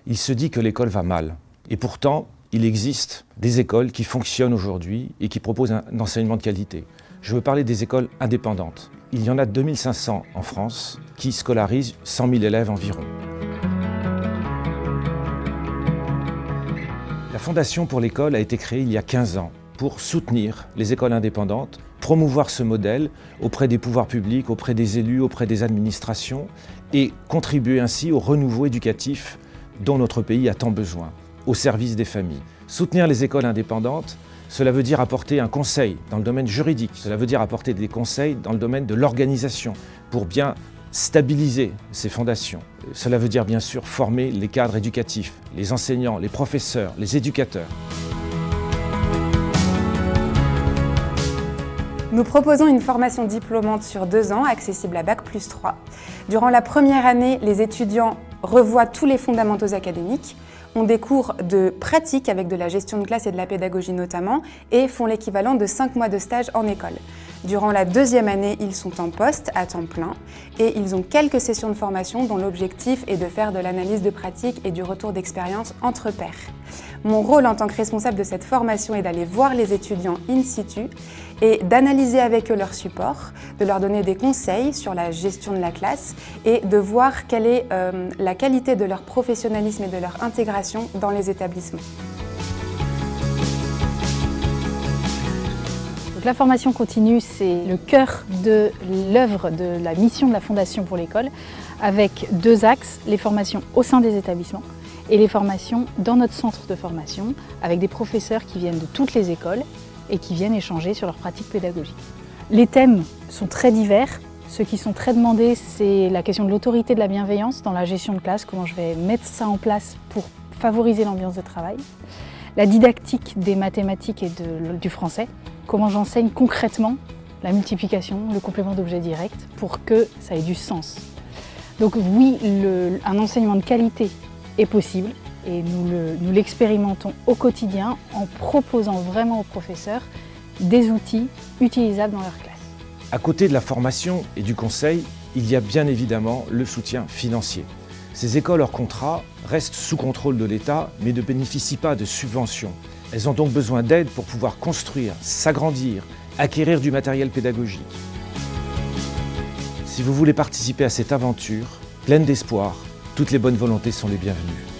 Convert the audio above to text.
il se dit que l'école va mal. Et pourtant, il existe des écoles qui fonctionnent aujourd'hui et qui proposent un enseignement de qualité. Je veux parler des écoles indépendantes. Il y en a 2500 en France qui scolarisent 100 000 élèves environ. La Fondation pour l'école a été créée il y a 15 ans pour soutenir les écoles indépendantes, promouvoir ce modèle auprès des pouvoirs publics, auprès des élus, auprès des administrations et contribuer ainsi au renouveau éducatif dont notre pays a tant besoin, au service des familles. Soutenir les écoles indépendantes, cela veut dire apporter un conseil dans le domaine juridique, cela veut dire apporter des conseils dans le domaine de l'organisation pour bien stabiliser ces fondations. Cela veut dire bien sûr former les cadres éducatifs, les enseignants, les professeurs, les éducateurs. Nous proposons une formation diplômante sur 2 ans, accessible à Bac+3. Durant la première année, les étudiants revoient tous les fondamentaux académiques, ont des cours de pratique avec de la gestion de classe et de la pédagogie notamment, et font l'équivalent de 5 mois de stage en école. Durant la 2e année, ils sont en poste à temps plein et ils ont quelques sessions de formation dont l'objectif est de faire de l'analyse de pratique et du retour d'expérience entre pairs. Mon rôle en tant que responsable de cette formation est d'aller voir les étudiants in situ et d'analyser avec eux leur support, de leur donner des conseils sur la gestion de la classe et de voir quelle est la qualité de leur professionnalisme et de leur intégration dans les établissements. Donc, la formation continue, c'est le cœur de l'œuvre de la mission de la Fondation pour l'école, avec 2 axes, les formations au sein des établissements et les formations dans notre centre de formation, avec des professeurs qui viennent de toutes les écoles et qui viennent échanger sur leurs pratiques pédagogiques. Les thèmes sont très divers. Ceux qui sont très demandés, c'est la question de l'autorité de la bienveillance dans la gestion de classe, comment je vais mettre ça en place pour favoriser l'ambiance de travail. La didactique des mathématiques et du français, comment j'enseigne concrètement la multiplication, le complément d'objet direct pour que ça ait du sens. Donc oui, un enseignement de qualité est possible et nous l'expérimentons au quotidien en proposant vraiment aux professeurs des outils utilisables dans leur classe. À côté de la formation et du conseil, il y a bien évidemment le soutien financier. Ces écoles hors contrat restent sous contrôle de l'État mais ne bénéficient pas de subventions. Elles ont donc besoin d'aide pour pouvoir construire, s'agrandir, acquérir du matériel pédagogique. Si vous voulez participer à cette aventure pleine d'espoir, toutes les bonnes volontés sont les bienvenues.